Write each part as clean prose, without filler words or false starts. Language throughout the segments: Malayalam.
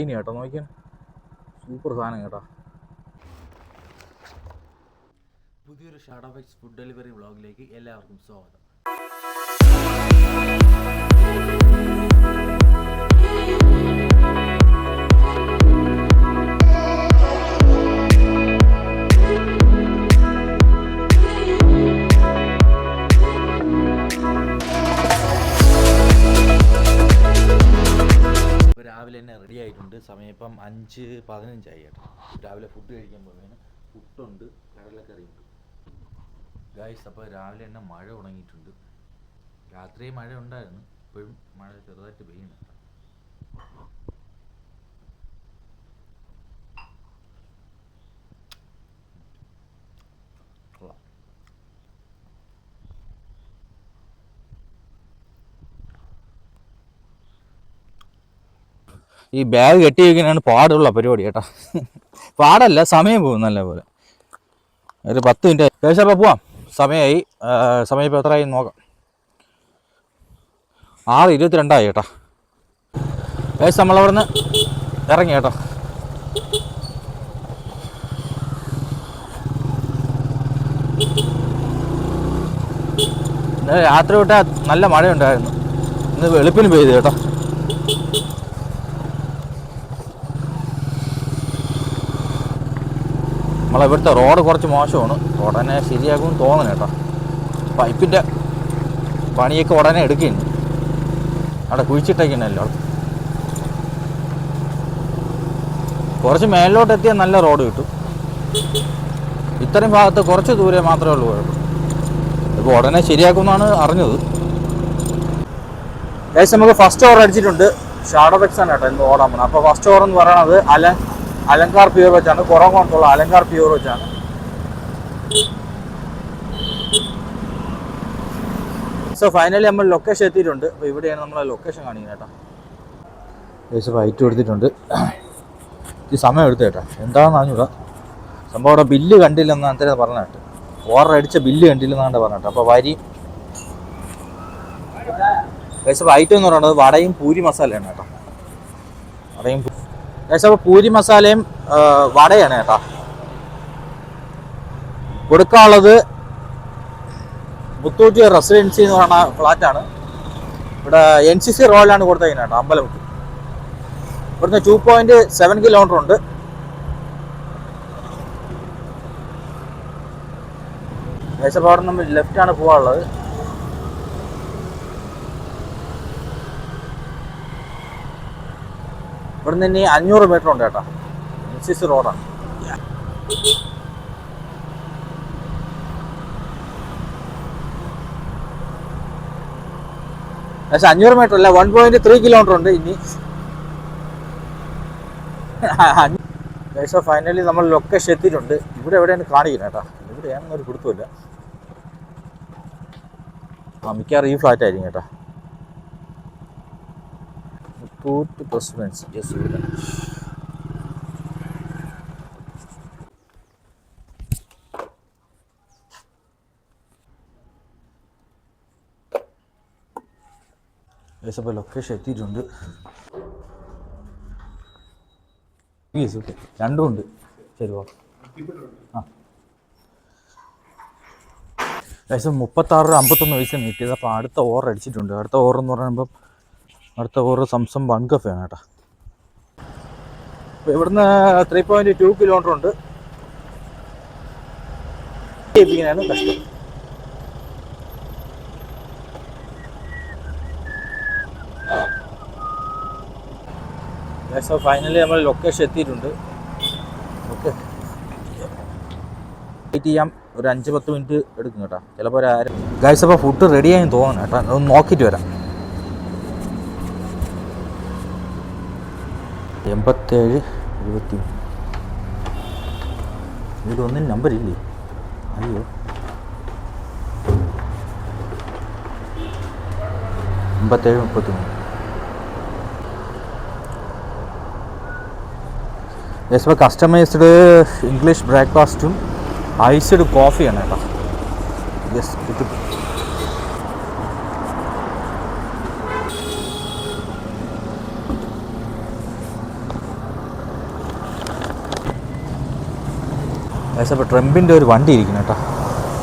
ഇനി കേട്ടോ നോക്കിയാൽ സൂപ്പർ സാധനം കേട്ടോ. പുതിയൊരു ഷാഡോ ഫൈറ്റ്സ് ഫുഡ് ഡെലിവറി വ്ളോഗിലേക്ക് എല്ലാവർക്കും സ്വാഗതം. രാവിലെ തന്നെ റെഡി ആയിട്ടുണ്ട്. സമയം ഇപ്പം 5:15 കേട്ടോ. രാവിലെ ഫുഡ് കഴിക്കാൻ പോവുകയാണ്. പുട്ടുണ്ട്, കടലക്കറിയുണ്ട് ഗായ്സ്. അപ്പോൾ രാവിലെ തന്നെ മഴ തുടങ്ങിയിട്ടുണ്ട്. രാത്രി മഴ ഉണ്ടായിരുന്നു, ഇപ്പോഴും മഴ ചെറുതായിട്ട് പെയ്യുന്നുണ്ട്. ഈ ബാഗ് കെട്ടി വയ്ക്കാനാണ് പാടുള്ള പരിപാടി കേട്ടോ. പാടല്ല, സമയം പോകും നല്ല പോലെ. ഒരു 10 മിനിറ്റ് ശേഷം അപ്പോൾ പോവാം. സമയമായി. സമയം ഇപ്പോൾ എത്രയായി നോക്കാം. 6:22 കേട്ടോ. ശേഷം നമ്മളവിടെ നിന്ന് ഇറങ്ങി കേട്ടോ. ഇന്നലെ രാത്രി തൊട്ട് നല്ല മഴയുണ്ടായിരുന്നു. ഇന്ന് വെളുപ്പിന് പെയ്തു കേട്ടോ. നമ്മളിവിടുത്തെ റോഡ് കുറച്ച് മോശമാണ്. ഉടനെ ശരിയാക്കുമെന്ന് തോന്നുന്നു കേട്ടോ. പൈപ്പിൻ്റെ പണിയൊക്കെ ഉടനെ എടുക്കുന്നു. അവിടെ കുഴിച്ചിട്ടേക്കുന്നല്ലോ. കുറച്ച് മേലോട്ട് എത്തിയാൽ നല്ല റോഡ് കിട്ടും. ഇത്രയും ഭാഗത്ത് കുറച്ച് ദൂരെ മാത്രമേ ഉള്ളൂ കുഴപ്പം. ഇപ്പോൾ ഉടനെ ശരിയാക്കുമെന്നാണ് അറിഞ്ഞത്. ഏകദേശം നമുക്ക് ഫസ്റ്റ് ഓവർ അടിച്ചിട്ടുണ്ട്. ഷാഡോ ഫൈറ്റ്സ് ആണ് കേട്ടോ ഇന്ന് ഓടാൻ പോകുന്നത്. അപ്പോൾ ഫസ്റ്റ് ഓവർ എന്ന് പറയുന്നത് അലങ്കാർ പ്യൂർ വെച്ചാണ്. കുറവോണത്തുള്ള അലങ്കാർ പ്യൂർ വെച്ചാണ്. സോ ഫൈനലി നമ്മൾ ലൊക്കേഷൻ എത്തിയിട്ടുണ്ട്. അപ്പോൾ ഇവിടെയാണ് നമ്മളെ ലൊക്കേഷൻ കാണിക്കുന്നത് കേട്ടോ. ഏകദേശം ഹൈറ്റ് കൊടുത്തിട്ടുണ്ട്. ഈ സമയം എടുത്തു കേട്ടോ. എന്താണെന്ന് അറിഞ്ഞൂടാ. സംഭവം അവിടെ ബില്ല് കണ്ടില്ലെന്ന് അന്നേരം പറഞ്ഞ കേട്ടോ. ഓർഡർ അടിച്ച ബില്ല് കണ്ടില്ലെന്നാണ് പറഞ്ഞ കേട്ടോ. അപ്പോൾ വരി ഏകദേശം ഹൈറ്റ് എന്ന് പറയുന്നത് വടയും പൂരി മസാലയാണ് കേട്ടോ. വടയും ഏകദേശം പൂരി മസാലയും വടയാണ് കേട്ടോ. കൊടുക്കാനുള്ളത് മുത്തൂറ്റ് റെസിഡൻസി എന്ന് പറയുന്ന ഫ്ലാറ്റാണ്. ഇവിടെ NCC റോഡിലാണ് കൊടുത്തേക്കുന്നത് കേട്ടോ. അമ്പലമുക്ക് ഇവിടുന്ന് 2.7 കിലോമീറ്റർ ഉണ്ട്. ഏകദേശം അവിടെ നമ്മൾ ലെഫ്റ്റാണ് പോകാനുള്ളത്. ഇവിടുന്ന് ഇനി 500 മീറ്റർ ഉണ്ട് കേട്ടോ. NCC റോഡാണ്. പക്ഷേ 500 മീറ്റർ അല്ല, 1.3 കിലോമീറ്റർ ഉണ്ട് ഇനി. പക്ഷേ ഫൈനലി നമ്മൾ ലൊക്കേഷൻ എത്തിയിട്ടുണ്ട്. ഇവിടെ എവിടെയാണ് കാണിക്കുന്നത് കേട്ടോ. ഇവിടെയാണെന്നൊരു പിടുത്തമില്ല. മിക്കവാറും ഈ ഫ്ലാറ്റ് ആയിരിക്കും കേട്ടോ. മുത്തൂറ്റ് റെസിഡൻസി. യെസ്, ഇവിടെ ഇപ്പോൾ ലൊക്കേഷൻ എത്തിയിട്ടുണ്ട്. യെസ്, ഓക്കെ, രണ്ടും ഉണ്ട്. ശരി, ഓക്കെ. ആ ഏകദേശം 36-51 വയസ്സാണ് കിട്ടിയത്. അപ്പോൾ അടുത്ത ഓവർ അടിച്ചിട്ടുണ്ട്. അടുത്ത ഓവർ എന്ന് പറയുമ്പം അടുത്ത ഓവർ സംസം 1 കഫയാണ് കേട്ടോ. അപ്പോൾ ഇവിടുന്ന് 3.2 കിലോമീറ്റർ ഉണ്ട്. ാണ് കഷ്ടം. ഫൈനലി നമ്മൾ ലൊക്കേഷൻ എത്തിയിട്ടുണ്ട്. ഓക്കെ, വെയിറ്റ് ചെയ്യാം. ഒരു 5-10 മിനിറ്റ് എടുക്കും കേട്ടോ. ചിലപ്പോൾ ഗൈസ് അപ്പോൾ ഫുഡ് റെഡിയായെന്ന് തോന്നുന്നു കേട്ടോ. ഒന്ന് നോക്കിയിട്ട് വരാം. 87-20 ഇതിലൊന്നും നമ്പറില്ലേ? അയ്യോ, 87-33. യെസ്, ഇപ്പോൾ കസ്റ്റമൈസ്ഡ് ഇംഗ്ലീഷ് ബ്രേക്ക്ഫാസ്റ്റും ഐസ്ഡ് കോഫിയാണ് കേട്ടോ. യെസ്, കിട്ടും. പക്ഷേ അപ്പോൾ ട്രംപിൻ്റെ ഒരു വണ്ടി ഇരിക്കുന്നു കേട്ടോ.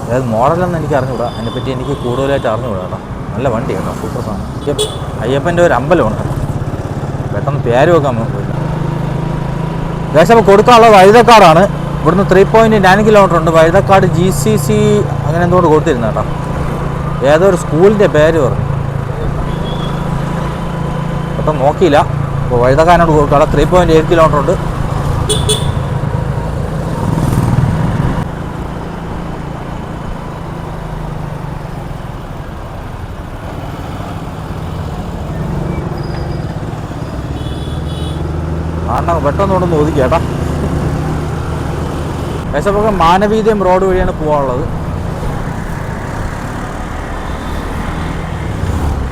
അതായത് മോഡലൊന്നും എനിക്ക് അറിഞ്ഞുകൂടാ, അതിനെപ്പറ്റി എനിക്ക് കൂടുതലായിട്ട് അറിഞ്ഞുകൂടാ കേട്ടോ. നല്ല വണ്ടി കേട്ടോ, സൂപ്പർ സാധനം. അയ്യപ്പൻ്റെ ഒരു അമ്പലമാണ് കേട്ടോ. പെട്ടെന്ന് പേര് വെക്കാൻ പോയില്ല. ഏകദേശം അപ്പോൾ കൊടുക്കാനുള്ള വഴുതക്കാടാണ്. ഇവിടുന്ന് 3.9 കിലോമീറ്റർ ഉണ്ട്. വഴുതക്കാട് GCC അങ്ങനെ എന്തുകൊണ്ട് കൊടുത്തിരുന്ന കേട്ടോ. ഏതോ ഒരു സ്കൂളിൻ്റെ പേര് പറഞ്ഞു, അപ്പം നോക്കിയില്ല. അപ്പോൾ വഴുതക്കാനോട് കൊടുക്കാനുള്ള 3.8 കിലോമീറ്റർ ഉണ്ട്. പെട്ടെന്ന് കൊണ്ടൊന്ന് ഒതുക്കി ചേട്ടാ. പക്ഷേ മാനവീയം റോഡ് വഴിയാണ് പോകാനുള്ളത്.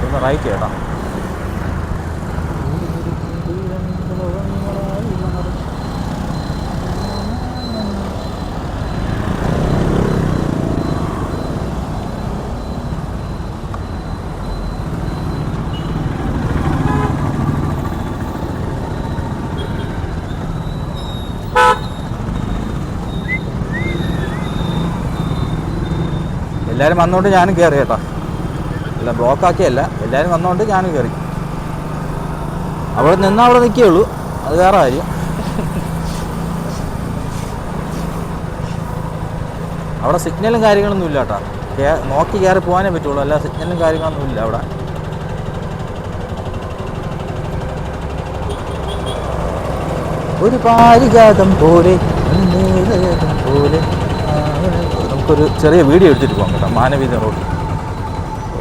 ഒന്ന് റൈറ്റ് ചേട്ടാ. എല്ലാവരും വന്നുകൊണ്ട് ഞാനും കയറി കേട്ടോ. അല്ല ബ്ലോക്കാക്കിയല്ല, എല്ലാവരും വന്നുകൊണ്ട് ഞാനും കയറി. അവിടെ നിന്നാൽ അവിടെ നിൽക്കുകയുള്ളൂ, അത് വേറെ കാര്യം. അവിടെ സിഗ്നലും കാര്യങ്ങളൊന്നും ഇല്ല കേട്ടോ. നോക്കി കയറി പോകാനേ പറ്റുള്ളൂ, അല്ല സിഗ്നലും കാര്യങ്ങളൊന്നും ഇല്ല അവിടെ. ഒരു പാരിജാതം പോലെ പോലെ നമുക്കൊരു ചെറിയ വീഡിയോ എടുത്തിട്ട് പോകാം കേട്ടോ, മാനവീയ റോഡ്.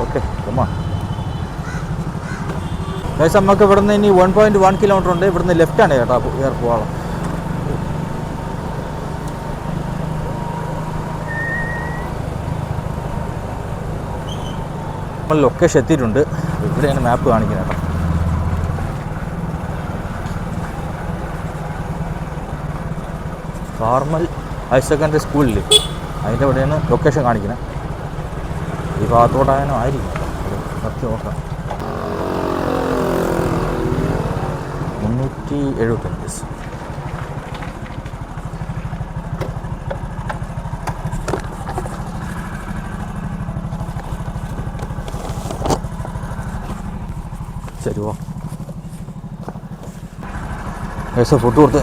ഓക്കെ കമ്മാ ഗൈസ്, നമുക്ക് ഇവിടുന്ന് ഇനി 1.1 കിലോമീറ്റർ ഉണ്ട്. ഇവിടുന്ന് ലെഫ്റ്റാണ് കേട്ടോ കയറി പോകാം. നമ്മൾ ലൊക്കേഷൻ എത്തിയിട്ടുണ്ട്. ഇവിടെയാണ് മാപ്പ് കാണിക്കുന്നത് കേട്ടോ. കാർമൽ ഹയർ സെക്കൻഡറി സ്കൂളിൽ അതിൻ്റെ ഇവിടെയാണ് ലൊക്കേഷൻ കാണിക്കുന്നത്. ഈ ഭാഗത്തോട്ടായാലും ആയിരിക്കും, നിർത്തി നോക്കാം. 375. ശരി പോ. പൈസ ഫുഡ് കൊടുത്ത്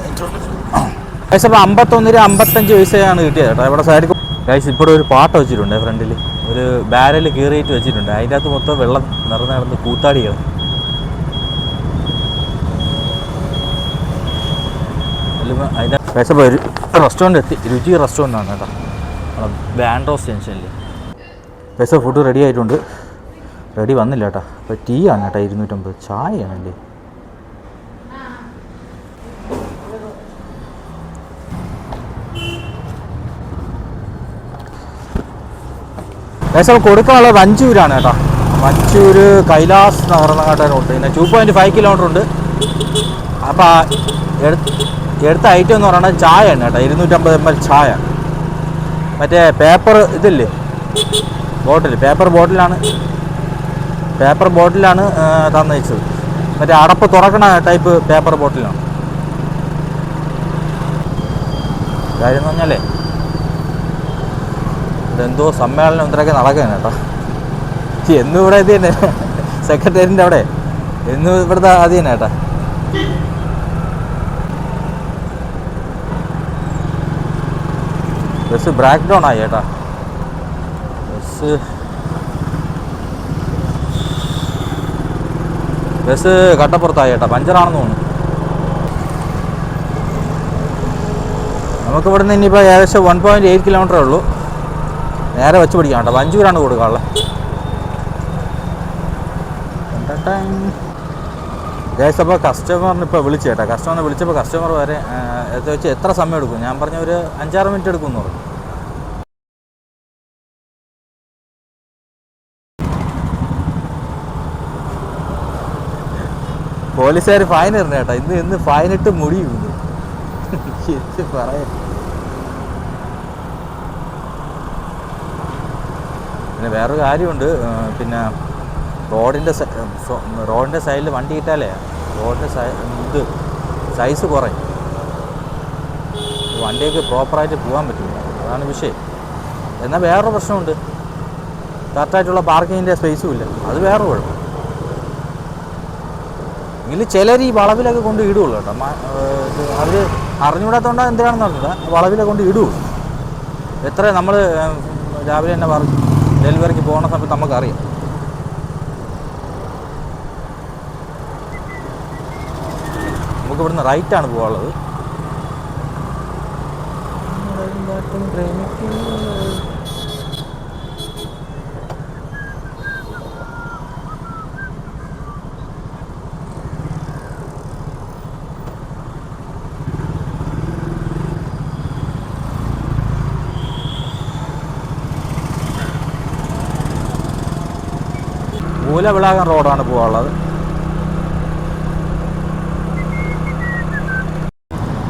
പൈസ ഇപ്പോൾ 51-55 പൈസയാണ് കിട്ടിയത് കേട്ടോ. ഇവിടെ സൈഡിൽ ഗൈസ് ഇവിടെ ഒരു പാട്ട വെച്ചിട്ടുണ്ട്. ഫ്രണ്ടിൽ ഒരു ബാരൽ കീറിയിട്ട് വെച്ചിട്ടുണ്ട്. അതിൻ്റെ അകത്ത് മൊത്തം വെള്ളം നിറഞ്ഞ് കൂത്താടികൾ. അതിൻ്റെ ഗൈസ് ഇപ്പോൾ ഒരു റെസ്റ്റോറൻറ്റ് എത്തി. രുചി റെസ്റ്റോറൻ്റാണ് കേട്ടോ, ബാൻഡ്രോസ് ജംഗ്ഷനിൽ. ഗൈസ് ഫുഡ് റെഡി ആയിട്ടുണ്ട്. റെഡി വന്നില്ല കേട്ടോ. അപ്പോൾ ടീ ആണ് കേട്ടോ 250. ചായയാണല്ലേ. ഏകദേശം കൊടുക്കാനുള്ളത് വഞ്ചൂരാണ് കേട്ടോ. വഞ്ചൂര് കൈലാസ് എന്ന് പറഞ്ഞ കേട്ടോട്ട്. പിന്നെ 2.5 കിലോമീറ്റർ ഉണ്ട്. അപ്പോൾ എടുത്ത ഐറ്റം എന്ന് പറയുന്നത് ചായയാണ് കേട്ടോ. 250 ml ചായ. മറ്റേ പേപ്പർ ഇതില്ലേ ബോട്ടിൽ, പേപ്പർ ബോട്ടിലാണ് തന്നു വെച്ചത്. മറ്റേ അടപ്പ് തുറക്കണ ടൈപ്പ് പേപ്പർ ബോട്ടിലാണ്. കാര്യം എന്ന് പറഞ്ഞാലേ ഇതെന്തോ സമ്മേളനം ഇത്രയൊക്കെ നടക്കുകയാണ് കേട്ടോ. എന്നും ഇവിടെ ഇത് തന്നെ, സെക്രട്ടേറിയറ്റിൻ്റെ അവിടെ എന്നും ഇവിടുത്തെ അത് തന്നെ കേട്ടോ. ബസ് ബ്രേക്ക് ഡൗൺ ആയി ചേട്ടാ. ബസ് കട്ടപ്പുറത്തായി ചേട്ടാ, പഞ്ചറാണെന്ന് തോന്നുന്നു. നമുക്ക് ഇവിടുന്ന് ഇനിയിപ്പോൾ ഏകദേശം 1.8 കിലോമീറ്ററേ ഉള്ളൂ. നേരെ വെച്ച് പിടിക്കാം കേട്ടോ. വഞ്ചൂരാണ് കൊടുക്കാനുള്ളത്. ഗൈസ് അപ്പോൾ കസ്റ്റമറിന് ഇപ്പോൾ വിളിച്ചു കേട്ടോ. കസ്റ്റമറിനെ വിളിച്ചപ്പോൾ കസ്റ്റമർ വരെ വെച്ച് എത്ര സമയം എടുക്കും? ഞാൻ പറഞ്ഞ ഒരു 5-6 മിനിറ്റ് എടുക്കും എന്ന് പറഞ്ഞു. പോലീസുകാർ ഫൈൻ ഇറങ്ങി കേട്ടോ. ഇന്ന് ഫൈനിട്ട് മുടിയും പറയാം. പിന്നെ വേറൊരു കാര്യമുണ്ട്. പിന്നെ റോഡിൻ്റെ സൈഡിൽ വണ്ടി ഇട്ടാലേ റോഡിൻ്റെ ഇത് സൈസ് കുറയും. വണ്ടിയൊക്കെ പ്രോപ്പറായിട്ട് പോകാൻ പറ്റില്ല, അതാണ് വിഷയം. എന്നാൽ വേറൊരു പ്രശ്നമുണ്ട്, കറക്റ്റായിട്ടുള്ള പാർക്കിങ്ങിൻ്റെ സ്പേസും ഇല്ല, അത് വേറെ കുഴപ്പം. എങ്കിൽ ചിലർ ഈ വളവിലൊക്കെ കൊണ്ട് ഇടുകയുള്ളൂ കേട്ടോ. അവർ അറിഞ്ഞുകൂടാത്തതുകൊണ്ട് എന്തിനാണെന്ന് പറഞ്ഞില്ല, വളവിലൊക്കെ കൊണ്ട് ഇടുകയുള്ളൂ. എത്ര നമ്മൾ രാവിലെ തന്നെ പറഞ്ഞു ഡെലിവറിക്ക് പോകുന്ന സമയത്ത് നമുക്കറിയാം. നമുക്ക് ഇവിടുന്ന് റൈറ്റാണ് പോകാനുള്ളത്. മൂലവിളാകം റോഡാണ് പോകാനുള്ളത്.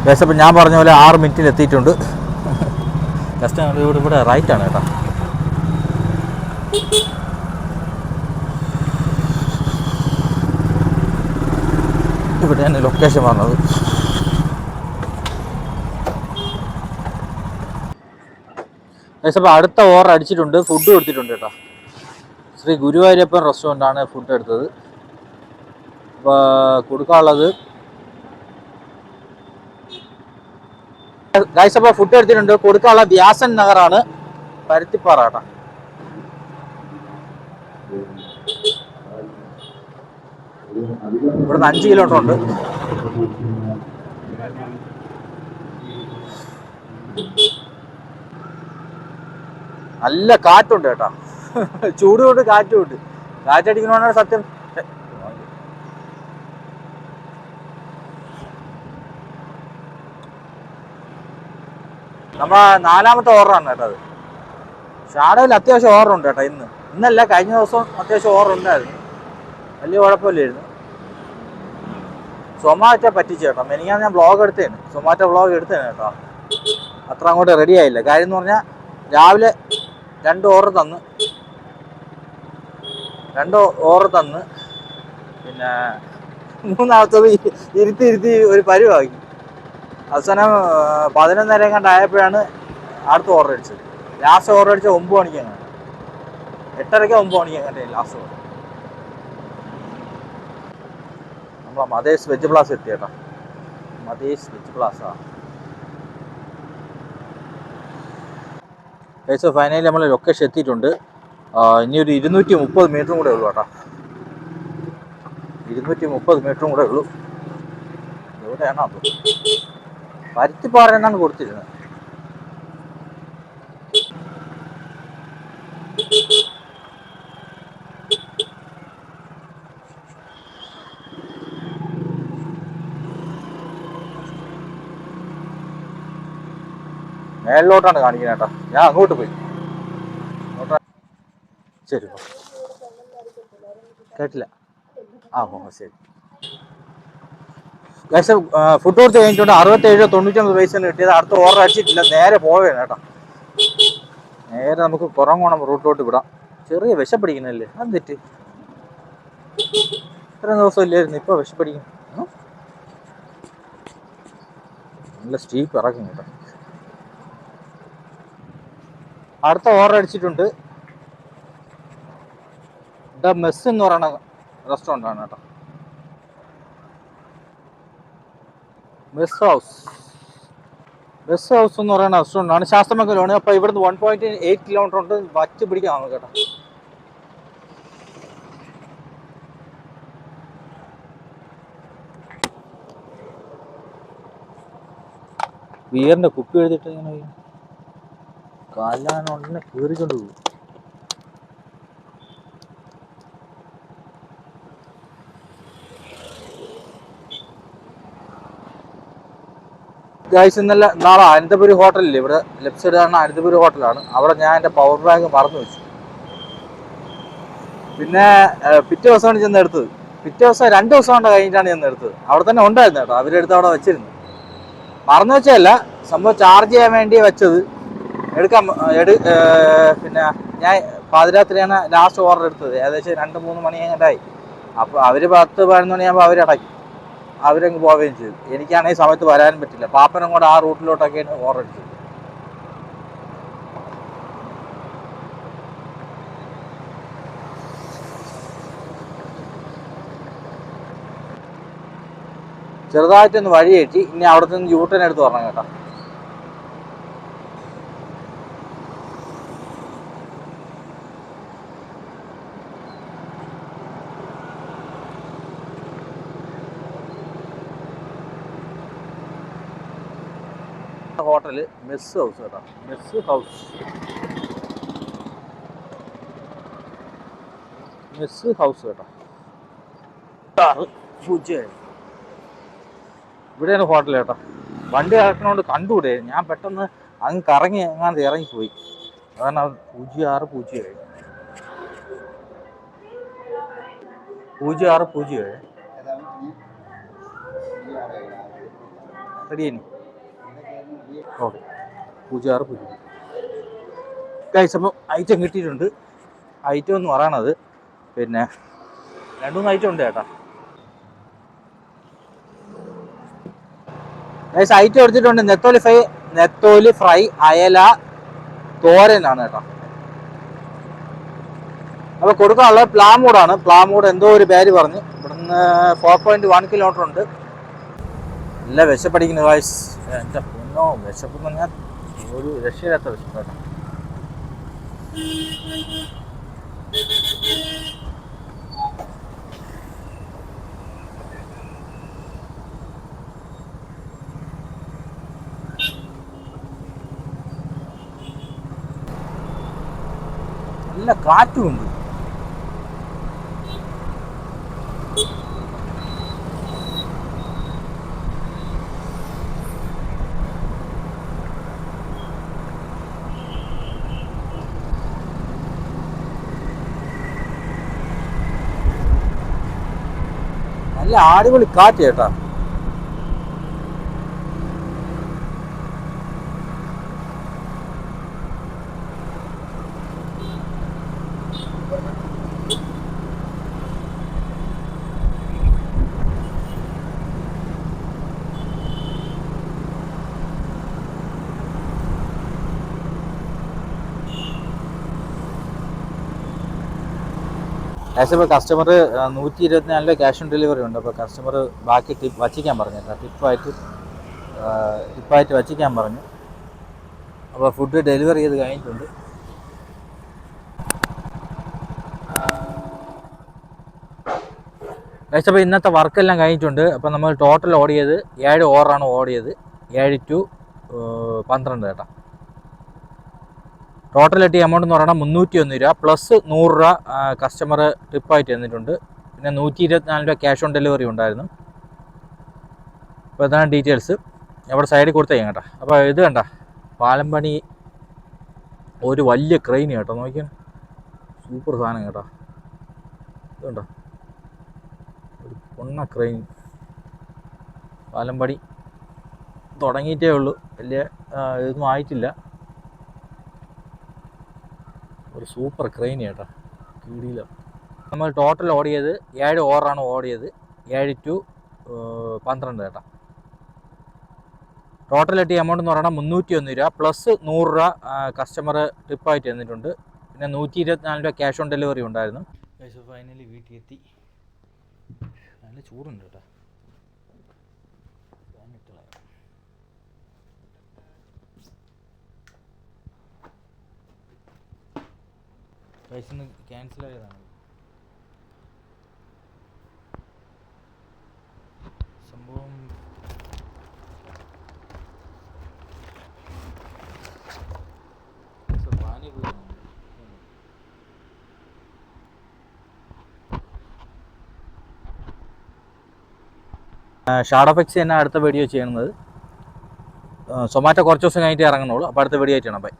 ഏകദേശം ഞാൻ പറഞ്ഞ പോലെ 6 മിനിറ്റിൽ എത്തിയിട്ടുണ്ട്. ജസ്റ്റ് ഇവിടെ റൈറ്റാണ് കേട്ടോ. ഇവിടെയാണ് ലൊക്കേഷൻ പറഞ്ഞത്. ഏകദേശം അടുത്ത ഓർഡർ അടിച്ചിട്ടുണ്ട്, ഫുഡ് കൊടുത്തിട്ടുണ്ട് കേട്ടോ. ശ്രീ ഗുരുവായൂരപ്പൻ റെസ്റ്റോറൻ്റാണ് ഫുഡ് എടുത്തത്. അപ്പോൾ കൊടുക്കാനുള്ളത് ഗൈസ്, അപ്പോൾ ഫുഡ് എടുത്തിട്ടുണ്ട്. കൊടുക്കാനുള്ള വ്യാസൻ നഗറാണ്, പരുത്തിപ്പാറ കേട്ടോ. ഇവിടുന്ന് 5 കിലോമീറ്റർ ഉണ്ട്. നല്ല കാറ്റുണ്ട് കേട്ടോ, ചൂട് കൊണ്ട് കാറ്റുമുണ്ട്. കാറ്റടിക്കണമെന്നാണ് സത്യം. നമ്മൾ 4ാമത്തെ ഓർഡറാണ് കേട്ടോ അത്. ഷാഡോയിൽ അത്യാവശ്യം ഓർഡർ ഉണ്ട് കേട്ടോ. ഇന്നല്ല, കഴിഞ്ഞ ദിവസം അത്യാവശ്യം ഓർഡർ ഉണ്ടായിരുന്നു, വലിയ കുഴപ്പമില്ലായിരുന്നു. സൊമാറ്റോ പറ്റിച്ചു കേട്ടോ. മെനിങ്ങാന്ന് ഞാൻ വ്ളോഗ് എടുത്തേന്, സൊമാറ്റോ വ്ളോഗ് എടുത്തേന് കേട്ടോ. അത്ര അങ്ങോട്ട് റെഡി ആയില്ല. കാര്യം എന്ന് പറഞ്ഞാൽ രാവിലെ 2 ഓർഡർ തന്ന് പിന്നെ 3ാമത്തത് ഇരുത്തി ഒരു പരിവാക്കി. അവസാനം 11:30 കണ്ടായപ്പോഴാണ് അടുത്ത ഓർഡർ അടിച്ചത്. ലാസ്റ്റ് ഓർഡർ അടിച്ചത് 9 മണിക്ക് അങ്ങനെ, 8:30 9 മണിക്ക് അങ്ങനെ ലാസ്റ്റ് ഓർഡർ. നമ്മളെ മതേഷ് വെജ് പ്ലാസ എത്തി കേട്ടോ. മതേഷ് വെജ് പ്ലാസ. ഏകദേശം ഫൈനലി നമ്മൾ ലൊക്കേഷൻ എത്തിയിട്ടുണ്ട്. ഇനി ഒരു 230 മീറ്ററും കൂടെ ഉള്ളൂ കേട്ടോ. 230 മീറ്ററും കൂടെ ഉള്ളൂ. എവിടെയാണോ അത്? പരുത്തിപ്പാറ എന്നാണ് കൊടുത്തിരുന്നത്. മേളിലോട്ടാണ് കാണിക്കുന്നത് കേട്ടോ. ഞാൻ അങ്ങോട്ട് പോയി. ശരി, കേട്ടില്ല. ശരി. ഗൈസ്, ഫുഡ് കൊടുത്ത് കഴിഞ്ഞിട്ടുണ്ട്. 67-99 പൈസ കിട്ടിയത്. അടുത്ത ഓർഡർ അടിച്ചിട്ടില്ല, നേരെ പോവുകയാണ് കേട്ടോ. നേരെ നമുക്ക് കുറങ്ങോണം റൂട്ടിലോട്ട് വിടാം. ചെറിയ വിശപ്പടിക്കുന്നല്ലേ, അത് തെറ്റ്. ഇത്രയും ദിവസം ഇല്ലായിരുന്നു, ഇപ്പോൾ വിശപ്പടിക്കും. നല്ല സ്റ്റീപ്പ് ഇറക്കും കേട്ടോ. അടുത്ത ഓർഡർ അടിച്ചിട്ടുണ്ട്. ദ മെസ് എന്ന് പറയുന്ന റെസ്റ്റോറൻ്റാണ് കേട്ടോ. മെസ് ഹൗസ് എന്ന് പറയുന്ന റെസ്റ്റോറൻ്റാണ്, ശാസ്ത്രമംഗലമാണ്. അപ്പോൾ ഇവിടുന്ന് 1.8 കിലോമീറ്റർ ഉണ്ട്. വച്ച് പിടിക്കാം നമുക്ക് കേട്ടോ. ബിയറിൻ്റെ കുപ്പി എഴുതിയിട്ട് ഇങ്ങനെ കാലാനുണ്ടെന്നെ കയറിക്കൊണ്ട് പോകും. ഗൈസ്, നാളെ അനന്തപുരി ഹോട്ടലില്ലേ, ഇവിടെ ലെഫ്റ്റ് സൈഡ് കാണുന്ന അനന്തപുരി ഹോട്ടലാണ്. അവിടെ ഞാൻ എൻ്റെ പവർ ബാങ്ക് മറന്നു വെച്ചു. പിന്നെ പിറ്റേ ദിവസമാണ് ചെന്ന് എടുത്തത്. പിറ്റേ ദിവസം 2 ദിവസം കൊണ്ട് കഴിഞ്ഞിട്ടാണ് ചെന്ന് എടുത്തത്. അവിടെ തന്നെ ഉണ്ടായിരുന്നു കേട്ടോ, അവരെടുത്ത് അവിടെ വെച്ചിരുന്നു. മറന്നു വെച്ചതല്ല, സംഭവം ചാർജ് ചെയ്യാൻ വേണ്ടി വെച്ചത്. പിന്നെ ഞാൻ പാതിരാത്രിയാണ് ലാസ്റ്റ് ഓർഡർ എടുത്തത്. ഏകദേശം 2-3 മണി കഴിഞ്ഞിട്ടായി. അപ്പോൾ അവർ 10-11 മണിയാകുമ്പോൾ അവരടയ്ക്കും. അവരങ്ങ് പോവുകയും ചെയ്തു. എനിക്കാണെങ്കിൽ സമയത്ത് വരാനും പറ്റില്ല. പാപ്പനും കൂടെ ആ റൂട്ടിലോട്ടൊക്കെയാണ് ഓർഡടിച്ചത്. ചെറുതായിട്ടൊന്ന് വഴി കയറ്റി. ഇനി അവിടെ നിന്ന് യൂട്ടേൺ എടുത്ത് പറഞ്ഞു കേട്ടോ. ഹോട്ടല് മെസ് ഹൗസ് കേട്ടോ. മെസ് ഹൗസ്, മെസ് ഹൗസ് കേട്ടോ. ഇവിടെയാണ് ഹോട്ടൽ കേട്ടോ. വണ്ടി ഇറക്കണോണ്ട് കണ്ടുകൂടെ. ഞാൻ പെട്ടെന്ന് അങ്ങ് കറങ്ങി എങ്ങാണ്ട് ഇറങ്ങിപ്പോയി. അതാണ് 0607 0607 റെഡിയേനി. Okay, 0607 guys. അപ്പം ഐറ്റം കിട്ടിയിട്ടുണ്ട്. ഐറ്റം എന്ന് പറയണത് പിന്നെ 2-3 ഐറ്റം ഉണ്ട് ചേട്ടാ. ഗൈസ് ഐറ്റം എടുത്തിട്ടുണ്ട്. നെത്തോലി ഫ്രൈ, അയല, തോരനാണ് കേട്ടോ. അപ്പോൾ കൊടുക്കാനുള്ളത് പ്ലാമൂടാണ്. പ്ലാമൂട് എന്തോ ഒരു പേര് പറഞ്ഞ്. ഇവിടുന്ന് 4.1 കിലോമീറ്റർ ഉണ്ട്. നല്ല വിശപ്പടിക്കുന്നു ഗൈസ്. എൻ്റെ പൊന്നോ, വിശപ്പെന്ന് പറഞ്ഞാൽ ഒരു രക്ഷയില്ലാത്ത വിശപ്പ് കേട്ടോ. നല്ല കാറ്റുമുണ്ട്. നല്ല അടിപൊളി കാറ്റ് കേട്ടാ. ഇപ്പോൾ കസ്റ്റമർ 124 ക്യാഷ് ഓൺ ഡെലിവറി ഉണ്ട്. അപ്പോൾ കസ്റ്റമർ ബാക്കി ടിപ്പ് വച്ചിക്കാൻ പറഞ്ഞു കേട്ടോ. ടിപ്പായിട്ട് വച്ചിക്കാൻ പറഞ്ഞു. അപ്പോൾ ഫുഡ് ഡെലിവറി ചെയ്ത് കഴിഞ്ഞിട്ടുണ്ട്. അപ്പോൾ ഇന്നത്തെ വർക്കെല്ലാം കഴിഞ്ഞിട്ടുണ്ട്. അപ്പോൾ നമ്മൾ ടോട്ടൽ ഓടിയത് 7 ഓവറാണ് ഓടിയത്. 7 to 12 കേട്ടോ. ടോട്ടൽ കിട്ടിയ എമൗണ്ട് എന്ന് പറയുന്നത് 301 രൂപ പ്ലസ് 100 രൂപ കസ്റ്റമർ ടിപ്പായിട്ട് തന്നിട്ടുണ്ട്. പിന്നെ 124 രൂപ ക്യാഷ് ഓൺ ഡെലിവറി ഉണ്ടായിരുന്നു. അപ്പോൾ ഇതാണ് ഡീറ്റെയിൽസ്. അവിടെ സൈഡിൽ കൊടുത്തേക്കാം കേട്ടോ. അപ്പോൾ ഇത് കണ്ട പാലം പണി ഒരു വലിയ ക്രെയിൻ കേട്ടോ. നോക്കിയാൽ സൂപ്പർ സാധനം കേട്ടോ. ഇതുണ്ടോ, ഒരു പൊണ്ണ ക്രെയിൻ. പാലം പണി തുടങ്ങിയിട്ടേ ഉള്ളൂ. വലിയ ഇതൊന്നും ആയിട്ടില്ല. ഒരു സൂപ്പർ ക്രെയിൻ കേട്ടോ, കീഴില. നമ്മൾ ടോട്ടൽ ഓടിയത് 7 ഓവറാണ് ഓടിയത്. 7 to 12 കേട്ടോ. ടോട്ടൽ കിട്ടിയ എമൗണ്ട് എന്ന് പറയുന്നത് 301 രൂപ പ്ലസ് 100 രൂപ കസ്റ്റമർ ടിപ്പായിട്ട് തന്നിട്ടുണ്ട്. പിന്നെ 124 രൂപ ക്യാഷ് ഓൺ ഡെലിവറി ഉണ്ടായിരുന്നു. ഫൈനലി വീട്ടിൽ എത്തി. നല്ല ചൂടുണ്ട് കേട്ടോ. പൈസ ക്യാൻസൽ ആയതാണ് സംഭവം. ഷാഡോ എഫക്ട്സ് തന്നെ അടുത്ത വീഡിയോ ചെയ്യുന്നത്. സൊമാറ്റോ കുറച്ച് ദിവസം കഴിഞ്ഞിട്ട് ഇറങ്ങുന്നുള്ളൂ. അപ്പോൾ അടുത്ത വീഡിയോ ആയിട്ടാണ്. ബൈ.